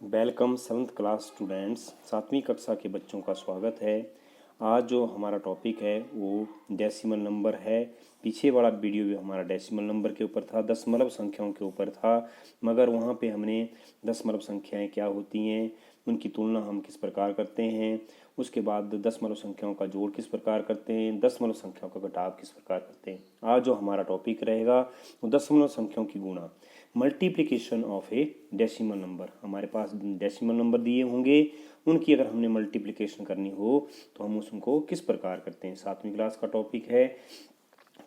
Welcome 7th class students. 7वीं कक्षा के बच्चों का स्वागत है। आज जो हमारा टॉपिक है वो डेसिमल नंबर है। पीछे वाला वीडियो भी हमारा डेसिमल नंबर के ऊपर था, दशमलव संख्याओं के ऊपर था, मगर वहाँ पे हमने दशमलव संख्याएं क्या होती हैं, उनकी तुलना हम किस प्रकार करते हैं, उसके बाद दशमलव संख्याओं का जोड़ किस प्रकार करते हैं, दशमलव संख्याओं का घटाव किस प्रकार करते हैं। आज जो हमारा टॉपिक रहेगा वो दशमलव संख्याओं की गुणा, multiplication of A decimal number. हमारे पास डेसिमल नंबर दिए होंगे, उनकी अगर हमने मल्टीप्लिकेशन करनी हो तो हम उसको किस प्रकार करते हैं। 7वीं क्लास का टॉपिक है,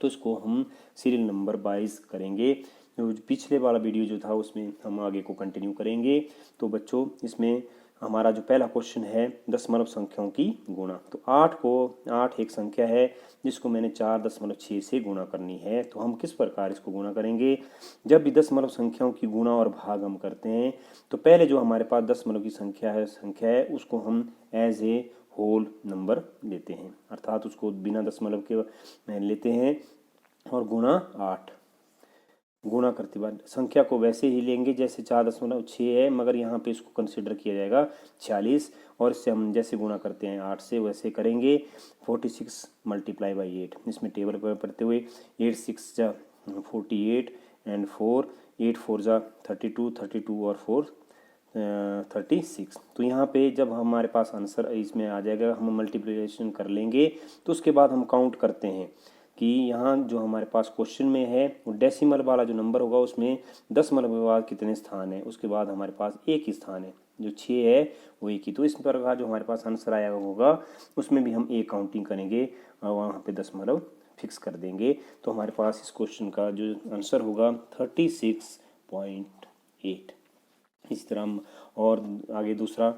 तो इसको हम सीरियल नंबर वाइज करेंगे। पिछले वाला वीडियो जो था उसमें हम आगे को कंटिन्यू करेंगे। तो बच्चों, इसमें हमारा जो पहला क्वेश्चन है दशमलव संख्याओं की गुणा। तो 8 एक संख्या है जिसको मैंने 4.6 से गुणा करनी है। तो हम किस प्रकार इसको गुणा करेंगे। जब भी दशमलव संख्याओं की गुणा और भाग हम करते हैं तो पहले जो हमारे पास दशमलव की संख्या है उसको हम एज ए होल नंबर लेते हैं, अर्थात उसको बिना दशमलव के लेते हैं और गुणा करते बाद संख्या को वैसे ही लेंगे जैसे 4.6 है, मगर यहाँ पे इसको कंसिडर किया जाएगा 46, और इससे हम जैसे गुणा करते हैं 8 से वैसे करेंगे 46 मल्टीप्लाई बाई 8। इसमें टेबल पर पढ़ते हुए 8 6 जा 48 एंड 4 8 4 जा 32 32 और 4 36। तो यहाँ पे जब हमारे पास आंसर इसमें आ जाएगा, हम मल्टीप्लिकेशन कर लेंगे तो उसके बाद हम काउंट करते हैं कि यहाँ जो हमारे पास क्वेश्चन में है वो डेसिमल वाला जो नंबर होगा उसमें दशमलव के बाद कितने स्थान है, उसके बाद हमारे पास एक ही स्थान है, जो 6 है वो एक ही। तो इस प्रकार जो हमारे पास आंसर आया होगा उसमें भी हम एक काउंटिंग करेंगे और वहाँ पे दशमलव फिक्स कर देंगे। तो हमारे पास इस क्वेश्चन का जो आंसर होगा 36.8। इसी तरह हम और आगे दूसरा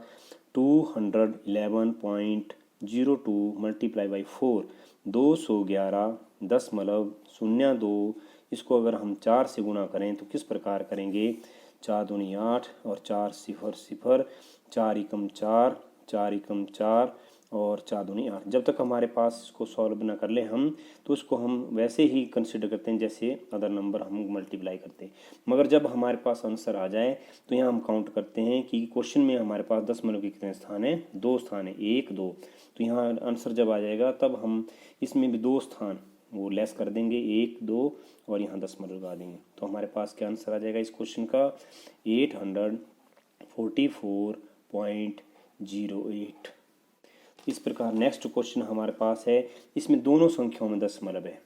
211.02 मल्टीप्लाई बाई 4 211.02। इसको अगर हम 4 से गुणा करें तो किस प्रकार करेंगे। 4 दूनी 8 और 4 0 0, 4 एकम 4 4 एकम 4 और 4 दूनी 8। जब तक हमारे पास इसको सॉल्व ना कर ले हम तो उसको हम वैसे ही कंसिडर करते हैं जैसे अदर नंबर हम मल्टीप्लाई करते हैं। मगर जब हमारे पास आंसर आ जाए तो यहाँ हम काउंट करते हैं कि क्वेश्चन में हमारे पास दशमलव के कितने स्थान है, 2 स्थान है, 1 2। तो यहाँ आंसर जब आ जाएगा तब हम इसमें भी 2 स्थान वो लेस कर देंगे, 1 2 और यहाँ दशमलव लगा देंगे। तो हमारे पास क्या आंसर आ जाएगा इस क्वेश्चन का 844.08। इस प्रकार नेक्स्ट क्वेश्चन हमारे पास है, इसमें दोनों संख्याओं में दशमलव है।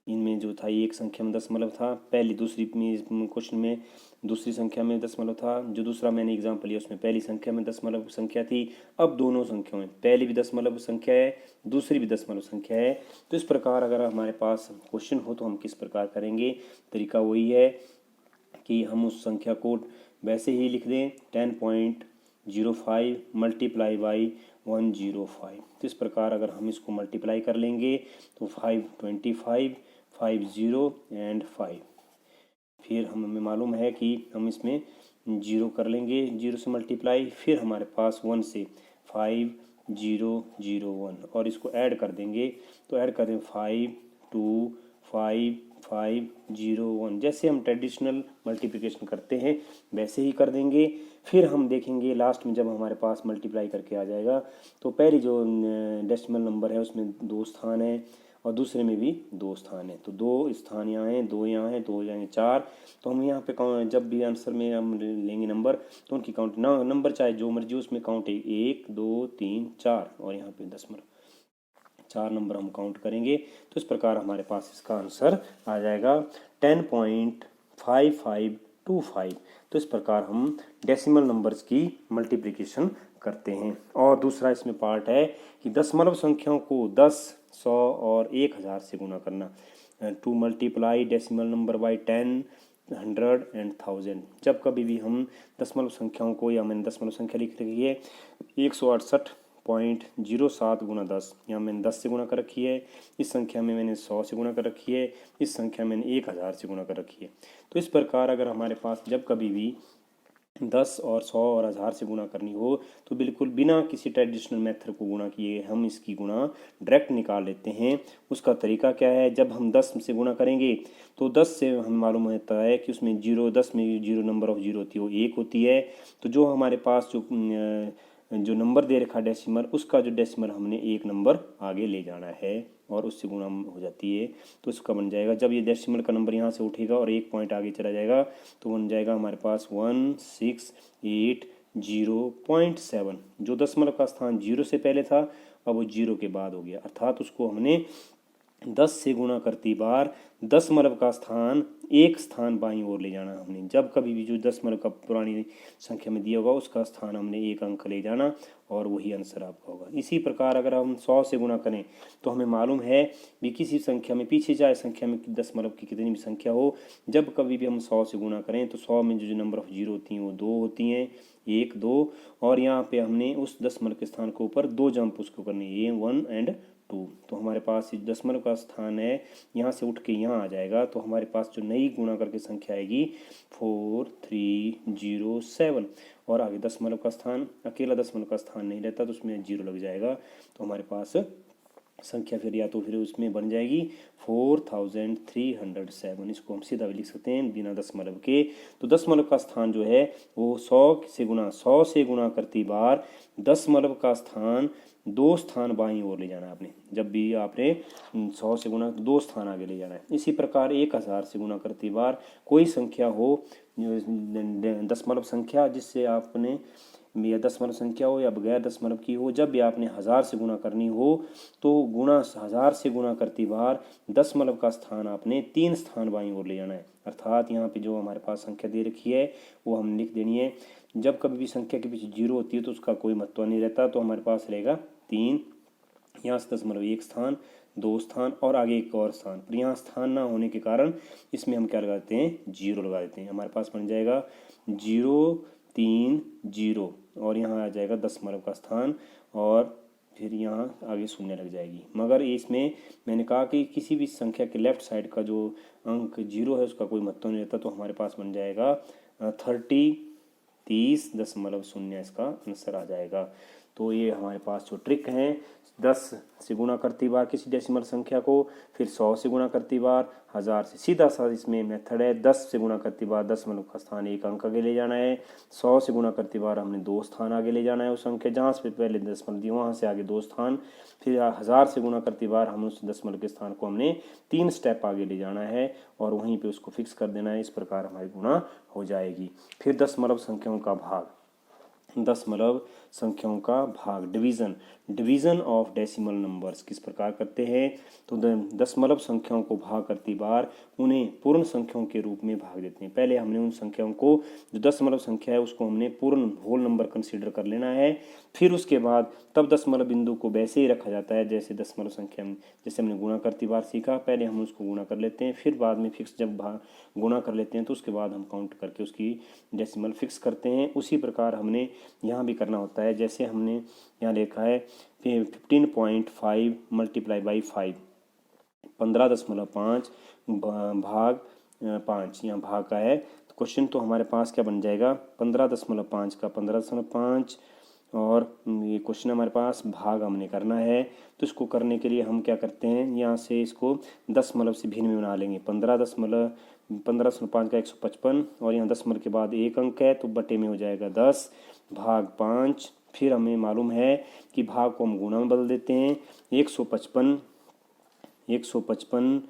इनमें जो था एक संख्या में दशमलव था, पहली दूसरी क्वेश्चन में दूसरी संख्या में दशमलव था, जो दूसरा मैंने एग्जाम्पल लिया उसमें पहली संख्या में दशमलव संख्या थी। अब दोनों संख्याओं में पहली भी दशमलव संख्या है, दूसरी भी दशमलव संख्या है। तो इस प्रकार अगर हमारे पास क्वेश्चन हो तो हम किस प्रकार करेंगे। तरीका वही है कि हम उस संख्या को वैसे ही लिख दें 10.05 मल्टीप्लाई बाई 105। तो इस प्रकार अगर हम इसको मल्टीप्लाई कर लेंगे तो 525 50 एंड 5। फिर हमें मालूम है कि हम इसमें 0 कर लेंगे, 0 से मल्टीप्लाई, फिर हमारे पास 1 से 5001 और इसको ऐड कर देंगे। तो ऐड कर देंगे 52551। जैसे हम ट्रेडिशनल मल्टीप्लिकेशन करते हैं वैसे ही कर देंगे। फिर हम देखेंगे लास्ट में जब हमारे पास मल्टीप्लाई करके आ जाएगा तो पहली जो डेसिमल नंबर है उसमें 2 स्थान है और दूसरे में भी 2 स्थान है। तो 2 स्थान यहाँ हैं, 2 यहाँ हैं, 2 जाएंगे 4। तो हम यहाँ पे जब भी आंसर में हम लेंगे नंबर तो उनकी काउंट नंबर चाहे जो मर्जी उसमें काउंट है 1 2 3 4 और यहाँ पे दशमलव 4 नंबर हम काउंट करेंगे। तो इस प्रकार हमारे पास इसका आंसर आ जाएगा 10.5525। तो इस प्रकार हम डेसिमल नंबर्स की मल्टीप्लिकेशन करते हैं। और दूसरा इसमें पार्ट है कि दशमलव संख्याओं को 10 100 और 1000 से गुणा करना। To multiply decimal number by 10 100 and 1000। जब कभी भी हम दशमलव संख्याओं को, या मैंने दशमलव संख्या लिख रखी है 168.07 गुना 10, यहाँ मैंने 10 से गुणा कर रखी है, इस संख्या में मैंने 100 से गुणा कर रखी है, इस संख्या में मैंने 1000 से गुणा कर रखी है। तो इस प्रकार अगर हमारे पास जब कभी भी 10 और 100 और 1000 से गुणा करनी हो तो बिल्कुल बिना किसी ट्रेडिशनल मेथड को गुणा किए हम इसकी गुणा डायरेक्ट निकाल लेते हैं। उसका तरीका क्या है, जब हम 10 से गुणा करेंगे तो 10 से हमें मालूम होता है कि उसमें 10 में जीरो नंबर ऑफ जीरो होती है वो 1 होती है। तो जो हमारे पास जो नंबर दे रखा डेसिमल, उसका जो डेसिमल हमने एक नंबर आगे ले जाना है और उससे गुणा हो जाती है। तो उसका बन जाएगा, जब ये डेसिमल का नंबर यहाँ से उठेगा और एक पॉइंट आगे चला जाएगा तो बन जाएगा हमारे पास 1680.7। जो दशमलव का स्थान जीरो से पहले था अब वो जीरो के बाद हो गया, अर्थात उसको हमने 10 से गुणा करती बार दशमलव का स्थान एक स्थान बाईं ओर ले जाना हमने। जब कभी भी जो दशमलव का पुरानी संख्या में दिया होगा उसका स्थान हमने एक अंक ले जाना और वही आंसर आपका होगा। इसी प्रकार अगर हम 100 से गुणा करें तो हमें मालूम है भी किसी संख्या में पीछे जाए संख्या में दशमलव की कितनी भी संख्या हो, जब कभी भी हम 100 से गुणा करें तो 100 में जो नंबर ऑफ जीरो होती हैं वो 2 होती हैं, 1 2, और यहाँ पे हमने उस दशमलव के स्थान के ऊपर 2 जंप उसको करने, ये 1 एंड 2। तो हमारे पास दशमलव का स्थान है यहाँ से उठ के यहाँ आ जाएगा, तो हमारे पास जो नई गुणा करके संख्या आएगी 4307। और आगे दशमलव का स्थान, अकेला दशमलव का स्थान नहीं रहता तो उसमें जीरो लग जाएगा, तो हमारे पास संख्या फिर या तो फिर उसमें बन जाएगी 4307। इसको हम सीधा भी लिख सकते हैं बिना दशमलव के। तो दशमलव का स्थान जो है वो 100 से गुणा करती बार दशमलव का स्थान 2 स्थान बाईं ओर ले जाना है आपने। जब भी आपने 100 से गुणा 2 स्थान आगे ले जाना है। इसी प्रकार 1000 से गुणा करती बार कोई संख्या हो दशमलव संख्या जिससे आपने या दशमलव संख्या हो या बगैर दशमलव की हो, जब भी आपने 1000 से गुणा करनी हो तो 1000 से गुणा करती बार दशमलव का स्थान आपने 3 स्थान बाईं ओर ले जाना है। अर्थात यहाँ पे जो हमारे पास संख्या दे रखी है वो हम लिख देनी है। जब कभी भी संख्या के पीछे जीरो होती है तो उसका कोई महत्व नहीं रहता, तो हमारे पास रहेगा 3, यहाँ से दशमलव 1 स्थान 2 स्थान और आगे एक और स्थान, पर यहाँ स्थान ना होने के कारण इसमें हम क्या लगाते हैं, जीरो लगा देते हैं। हमारे पास बन जाएगा 030 और यहाँ आ जाएगा दशमलव का स्थान और फिर यहाँ आगे शून्य लग जाएगी। मगर इसमें मैंने कहा कि किसी भी संख्या के लेफ्ट साइड का जो अंक जीरो है उसका कोई महत्व नहीं रहता, तो हमारे पास बन जाएगा 30 इसका आंसर आ जाएगा। तो ये हमारे पास जो ट्रिक है 10 से गुणा करती बार किसी डेसिमल संख्या को, फिर 100 से गुणा करती बार 1000 से, सीधा सा इसमें मेथड है। 10 से गुणा करती बार दशमलव का स्थान एक अंक आगे ले जाना है, 100 से गुणा करती बार हमने 2 स्थान आगे ले जाना है उस संख्या जहाँ से पहले दशमलव दी वहाँ से आगे 2 स्थान, फिर 1000 से गुणा करती बार हम उस दशमलव के स्थान को हमने 3 स्टेप आगे ले जाना है और वहीं पर उसको फिक्स कर देना है। इस प्रकार हमारी गुणा हो जाएगी। फिर दशमलव संख्याओं का भाग, दशमलव संख्याओं का भाग, डिवीज़न ऑफ डेसिमल नंबर्स किस प्रकार करते हैं, तो दशमलव संख्याओं को भाग करती बार उन्हें पूर्ण संख्याओं के रूप में भाग देते हैं। पहले हमने उन संख्याओं को, जो दशमलव संख्या है उसको हमने पूर्ण होल नंबर कंसीडर कर लेना है। फिर उसके बाद तब दशमलव बिंदु को वैसे ही रखा जाता है जैसे दशमलव संख्या में, जैसे हमने गुणा करती बार सीखा, पहले हम उसको गुणा कर लेते हैं, फिर बाद में फिक्स जब गुणा कर लेते हैं तो उसके बाद हम काउंट करके उसकी डेसिमल फिक्स करते हैं। उसी प्रकार हमने यहाँ भी करना होता है। जैसे हमने यहाँ लिखा है 15.5 मल्टीप्लाई बाई 5, 15.5 भाग 5, यहाँ भाग का है। तो क्वेश्चन तो हमारे पास क्या बन जाएगा, 15.5 का 15.5 और ये क्वेश्चन हमारे पास भाग हमने करना है। तो इसको करने के लिए हम क्या करते हैं, यहाँ से इसको दशमलव से भिन्न में बना लेंगे। 15.5 का 155 और यहाँ दशमलव के बाद एक अंक है तो बटे में हो जाएगा 10 भाग 5। फिर हमें मालूम है कि भाग को हम गुणा में बदल देते हैं, 155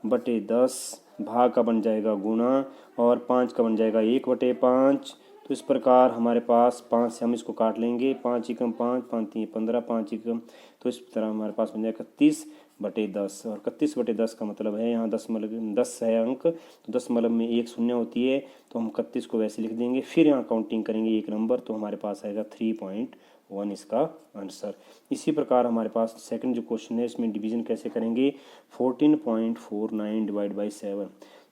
बटे 10 भाग का बन जाएगा गुणा और 5 का बन जाएगा 1/5। तो इस प्रकार हमारे पास 5 से हम इसको काट लेंगे, 5 एकम 5, 5 3 15, 5 एकम, तो इस तरह हमारे पास बन जाएगा 31/10 और 31/10 का मतलब है यहाँ दशमलव 10 है अंक, तो दशमलव में एक शून्य होती है तो हम 31 को वैसे लिख देंगे। फिर यहाँ काउंटिंग करेंगे एक नंबर तो हमारे पास आएगा 3.1 इसका आंसर। इसी प्रकार हमारे पास सेकंड जो क्वेश्चन है इसमें डिवीजन कैसे करेंगे, 14.49 डिवाइड बाई 7,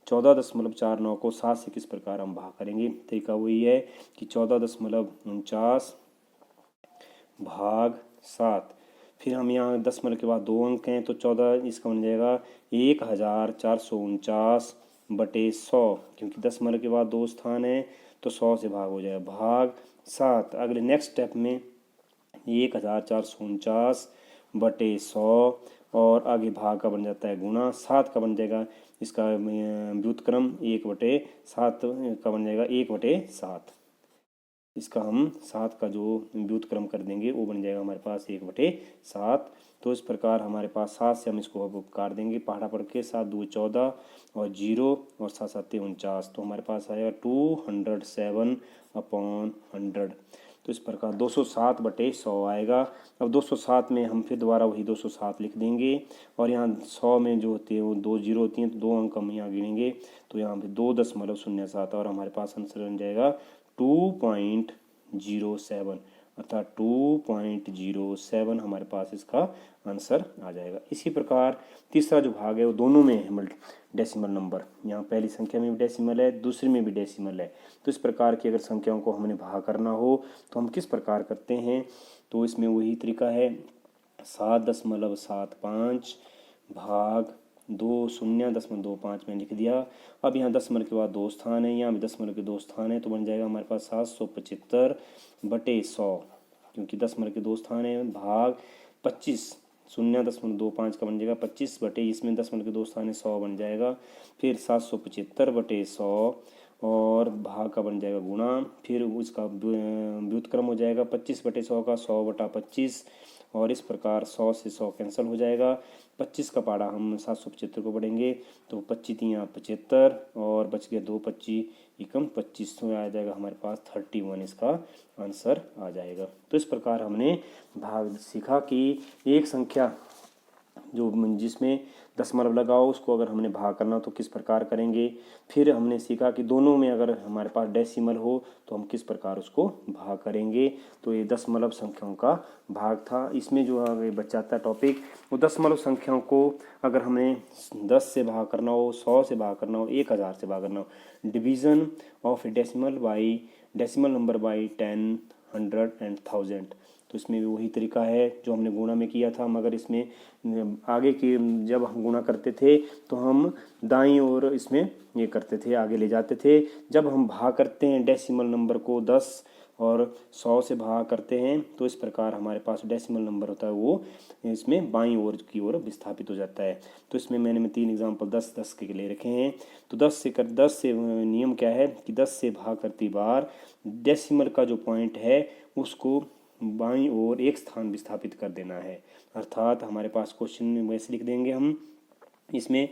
14.49 को 7 से किस प्रकार हम भाग करेंगे। तरीका वही है कि 14.49 भाग 7, फिर हम यहाँ दशमलव के बाद 2 अंक हैं तो 14 इसका बन जाएगा 1449/100, क्योंकि दशमलव के बाद 2 स्थान है तो 100 से भाग हो जाएगा, भाग 7। अगले नेक्स्ट स्टेप में 1449 बटे 100 और आगे भाग का बन जाता है गुणा, 7 का बन जाएगा इसका व्युत्क्रम 1/7 का बन जाएगा 1/7। इसका हम 7 का जो व्युत्क्रम कर देंगे वो बन जाएगा हमारे पास 1/7। तो इस प्रकार हमारे पास 7 से हम इसको अब काट देंगे पहाड़ा पढ़ के, 7 दूनी 14 और 0 और 7 7 49, तो हमारे पास आएगा 207/100। तो इस प्रकार 207/100 आएगा। अब 207 में हम फिर दोबारा वही 207 लिख देंगे और यहाँ 100 में जो होती है वो 2 जीरो होती हैं, तो 2 अंक हम यहाँ गिनेंगे, तो यहाँ पे 2.07 और हमारे पास आंसर बन जाएगा 2.07, अर्थात 2.07 हमारे पास इसका आंसर आ जाएगा। इसी प्रकार तीसरा जो भाग है वो दोनों में है डेसिमल नंबर, यहाँ पहली संख्या में भी डेसिमल है, दूसरी में भी डेसिमल है। तो इस प्रकार की अगर संख्याओं को हमने भाग करना हो तो हम किस प्रकार करते हैं, तो इसमें वही तरीका है 7.75 भाग 20.25 में लिख दिया। अब यहाँ दशमलव के बाद 2 स्थान है, यहाँ भी दशमलव के 2 स्थान है, तो बन जाएगा हमारे पास 775/100, क्योंकि दशमलव के 2 स्थान है, भाग 25 0.25 का बन जाएगा 25 बटे इसमें दशमलव के 2 स्थान है 100 बन जाएगा, फिर 775/100 और भाग का बन जाएगा गुणा, फिर उसका व्युत्क्रम हो जाएगा 25/100 का 100/25 और इस प्रकार 100 से 100 कैंसिल हो जाएगा। 25 का पाड़ा हम 775 को पढ़ेंगे, तो 25 75 और बच गया 2 25 एकम 25, तो आ जाएगा हमारे पास 31, इसका आंसर आ जाएगा। तो इस प्रकार हमने भाग सीखा कि एक संख्या जो जिसमें दशमलव लगाओ उसको अगर हमने भाग करना तो किस प्रकार करेंगे। फिर हमने सीखा कि दोनों में अगर हमारे पास डेसिमल हो तो हम किस प्रकार उसको भाग करेंगे। तो ये दशमलव संख्याओं का भाग था। इसमें जो आगे बचाता टॉपिक वो दशमलव संख्याओं को अगर हमें 10 से भाग करना हो, 100 से भाग करना हो, 1000 से भाग करना हो, division of decimal number by 10, 100 and 1000, तो इसमें भी वही तरीका है जो हमने गुणा में किया था, मगर इसमें आगे की जब हम गुणा करते थे तो हम दाईं ओर इसमें ये करते थे, आगे ले जाते थे। जब हम भाग करते हैं डेसिमल नंबर को 10 और 100 से भाग करते हैं तो इस प्रकार हमारे पास डेसिमल नंबर होता है वो इसमें बाईं ओर की ओर विस्थापित हो जाता है। तो इसमें मैंने 3 एग्जाम्पल 10-10 के ले रखे हैं। तो 10 से नियम क्या है कि 10 से भाग करती बार डेसिमल का जो पॉइंट है उसको बाईं ओर एक स्थान विस्थापित कर देना है। अर्थात हमारे पास क्वेश्चन में वैसे लिख देंगे हम इसमें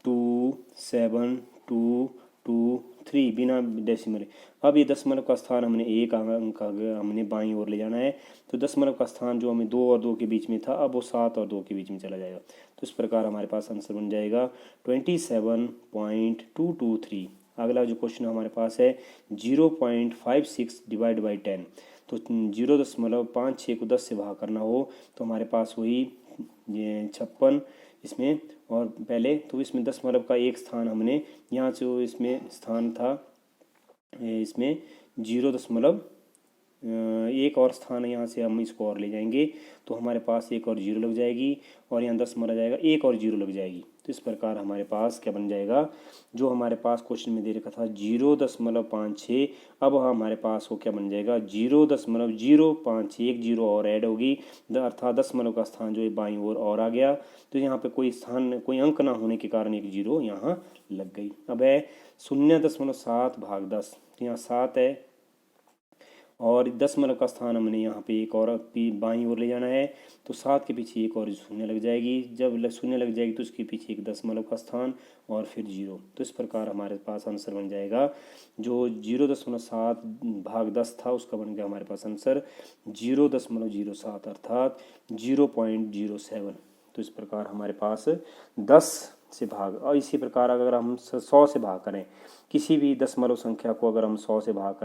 2 7 2 2 3 बिना डेसिमल। अब ये दशमलव का स्थान हमने एक अंक हमने बाईं ओर ले जाना है, तो दशमलव का स्थान जो हमें 2 और 2 के बीच में था अब वो 7 और 2 के बीच में चला जाएगा। तो इस प्रकार हमारे पास आंसर बन जाएगा 27.223। अगला जो क्वेश्चन हमारे पास है 0.56 डिवाइड बाई 10, तो 0.56 को 10 से भाग करना हो तो हमारे पास वही 56 इसमें, और पहले तो इसमें दशमलव का एक स्थान हमने यहाँ से इसमें स्थान था इसमें 0.1 और स्थान है, यहाँ से हम इसको और ले जाएंगे तो हमारे पास 1 और 0 लग जाएगी और यहाँ 10 मारा जाएगा 1 और 0 लग जाएगी। तो इस प्रकार हमारे पास क्या बन जाएगा, जो हमारे पास क्वेश्चन में दे रखा था 0.56, अब हमारे पास वो क्या बन जाएगा 0.056, एक 0 और ऐड होगी, अर्थात दशमलव का स्थान जो है बाईं ओर और आ गया। तो यहाँ पे कोई अंक ना होने के कारण एक 0 यहाँ लग गई। अब है 0.7 भाग 10, तो यहाँ 7 है और दशमलव का स्थान हमने यहाँ पे एक और बाईं ओर ले जाना है, तो 7 के पीछे एक और शून्य लग जाएगी, जब शून्य लग जाएगी तो उसके पीछे एक दशमलव का स्थान और फिर 0। तो इस प्रकार हमारे पास आंसर बन जाएगा जो 0.7 भाग 10 था उसका बन गया हमारे पास आंसर 0.07 अर्थात 0.07। तो इस प्रकार हमारे पास 10 से भाग, और इसी प्रकार अगर हम 100 से भाग करें किसी भी दशमलव संख्या को, अगर हम 100 से भाग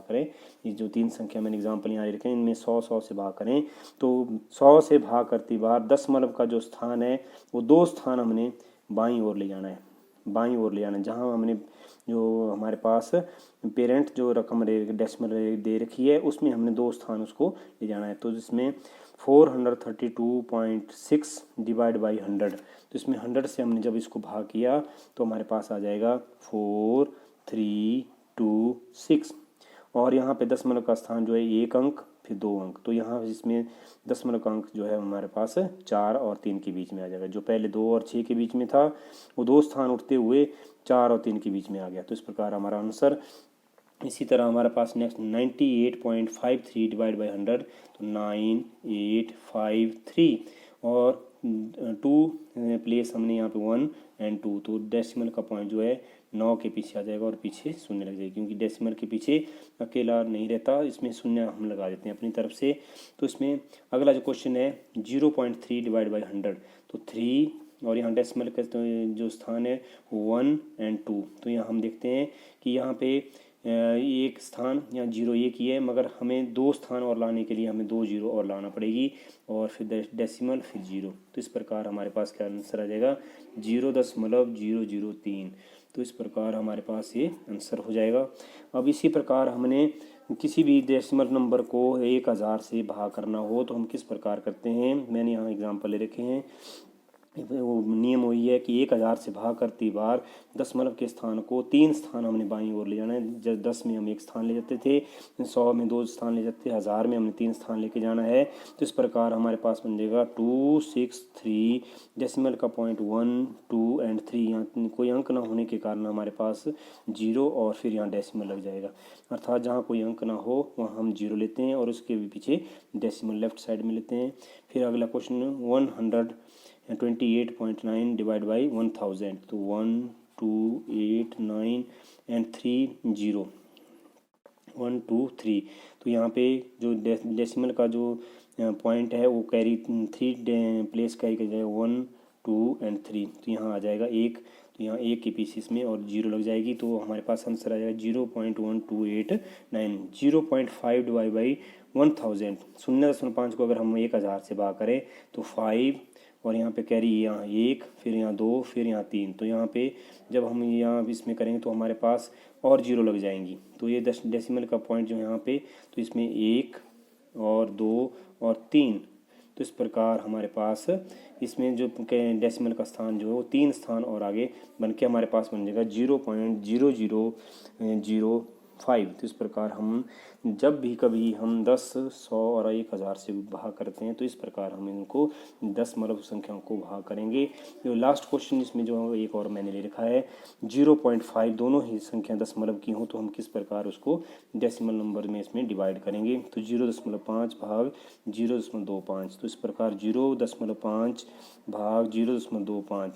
करें ये जो 3 संख्या मैंने एग्जाम्पल यहाँ रखे हैं इनमें 100 से भाग करें तो 100 से भाग करती बार दशमलव का जो स्थान है वो 2 स्थान हमने बाईं ओर ले जाना है, जहाँ हमने जो हमारे पास पेरेंट जो रकम डेसिमल दे रखी है उसमें हमने 2 स्थान उसको ले जाना है। तो इसमें 432.6 डिवाइड बाई 100, तो इसमें 100 से हमने जब इसको भाग किया तो हमारे पास आ जाएगा 432 6 और यहाँ पे दशमलव का स्थान जो है 1 अंक फिर 2 अंक, तो यहाँ इसमें दशमलव का अंक जो है हमारे पास 4 और 3 के बीच में आ जाएगा। जो पहले 2 और 6 के बीच में था वो 2 स्थान उठते हुए 4 और 3 के बीच में आ गया। तो इस प्रकार हमारा आंसर। इसी तरह हमारे पास नेक्स्ट 98.53 डिवाइड बाई 100 तो 9853 और 2 प्लेस हमने यहाँ पे 1 एंड 2, तो डेसिमल का पॉइंट जो है 9 के पीछे आ जाएगा और पीछे शून्य लग जाएगी, क्योंकि डेसिमल के पीछे अकेला नहीं रहता, इसमें शून्य हम लगा देते हैं अपनी तरफ से। तो इसमें अगला जो क्वेश्चन है 0.3 डिवाइड बाई 100 तो 3 और यहाँ डेसिमल का जो स्थान है 1 एंड 2, तो यहाँ हम देखते हैं कि यहाँ पे एक स्थान यहाँ 0 एक ही है, मगर हमें 2 स्थान और लाने के लिए हमें 2 0 और लाना पड़ेगी और फिर डेसिमल फिर 0। तो इस प्रकार हमारे पास क्या आंसर आ जाएगा 0.003। तो इस प्रकार हमारे पास ये आंसर हो जाएगा। अब इसी प्रकार हमने किसी भी डेसिमल नंबर को 1000 से भाग करना हो तो हम किस प्रकार करते हैं, मैंने यहाँ एग्जाम्पल ले रखे हैं। वो नियम वही है कि 1000 से भाग करती बार दशमलव के स्थान को 3 स्थान हमने बाईं ओर ले जाना है। जब 10 में हम 1 स्थान ले जाते थे, 100 में 2 स्थान ले जाते थे, 1000 में हमने 3 स्थान लेके जाना है। तो इस प्रकार हमारे पास बन जाएगा 263 डेसिमल का पॉइंट 1 2 एंड 3, यहाँ कोई अंक ना होने के कारण हमारे पास 0 और फिर यहाँ डेसिमल लग जाएगा, अर्थात जहाँ कोई अंक ना हो वहाँ हम 0 लेते हैं और उसके भी पीछे डेसिमल लेफ्ट साइड में लेते हैं। फिर अगला क्वेश्चन 128.9 डिवाइड बाई 1000 तो 1 2 8 9 एंड 3 0 1 2 3, तो यहाँ पे जो डेसिमल का जो पॉइंट है वो कैरी 3 प्लेस कैरी कर जाएगा 1 2 एंड 3, तो यहाँ आ जाएगा 1, तो यहाँ 1 के पीछे में और 0 लग जाएगी, तो हमारे पास आंसर आ जाएगा 0.1289। 0.5 डिवाइड बाई 1000 0.5 को अगर हम 1000 से भाग करें तो 5 और यहाँ पे कैरी यहाँ 1 फिर यहाँ 2 फिर यहाँ 3, तो यहाँ पे जब हम यहाँ इसमें करेंगे तो हमारे पास और 0 लग जाएंगी। तो ये डेसिमल का पॉइंट जो यहाँ पे, तो इसमें 1 और 2 और 3, तो इस प्रकार हमारे पास इसमें जो डेसिमल का स्थान जो है वो 3 स्थान और आगे बन के हमारे पास बन जाएगा 0.0005। तो इस प्रकार हम जब भी कभी हम 10 100 और 1000 से भाग करते हैं तो इस प्रकार हम इनको दशमलव संख्याओं को भाग करेंगे। जो लास्ट क्वेश्चन इसमें जो एक और मैंने ले रखा है 0.5 दोनों ही संख्या दशमलव की हों तो हम किस प्रकार उसको डेसिमल नंबर में इसमें डिवाइड करेंगे। तो 0.5 भाग 0.25, तो इस प्रकार 0.5 भाग 0.25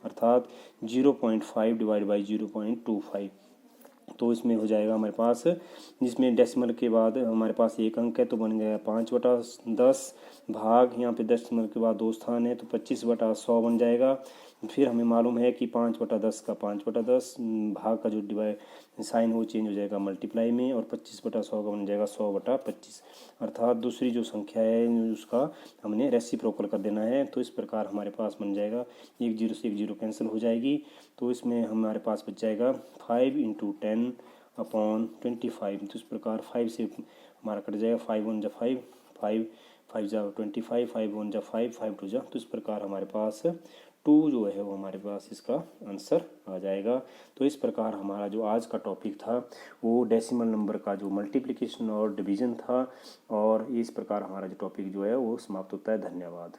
अर्थात 0.5 डिवाइड बाई 0.25, तो इसमें हो जाएगा हमारे पास, जिसमें डेसिमल के बाद हमारे पास 1 अंक है तो बन गया 5/10 भाग यहाँ पे डेसिमल के बाद 2 स्थान है तो 25/100 बन जाएगा। फिर हमें मालूम है कि 5/10 का 5/10 भाग का जो डिवाइड साइन वो चेंज हो जाएगा मल्टीप्लाई में और 25/100 का बन जाएगा 100/25, अर्थात दूसरी जो संख्या है उसका हमने रेसिप्रोकल कर देना है। तो इस प्रकार हमारे पास बन जाएगा 1 0 से 1 0 कैंसिल हो जाएगी, तो इसमें हमारे पास बच जाएगा 5 × 10/25। तो इस प्रकार 5 से हमारा कट जाएगा 5 1 जा 5 5 5 जा 25 5 1 जा 5 5 2 जा, तो इस प्रकार हमारे पास 2 जो है वो हमारे पास इसका आंसर आ जाएगा। तो इस प्रकार हमारा जो आज का टॉपिक था वो डेसिमल नंबर का जो मल्टीप्लिकेशन और डिवीज़न था, और इस प्रकार हमारा जो टॉपिक जो है वो समाप्त होता है। धन्यवाद।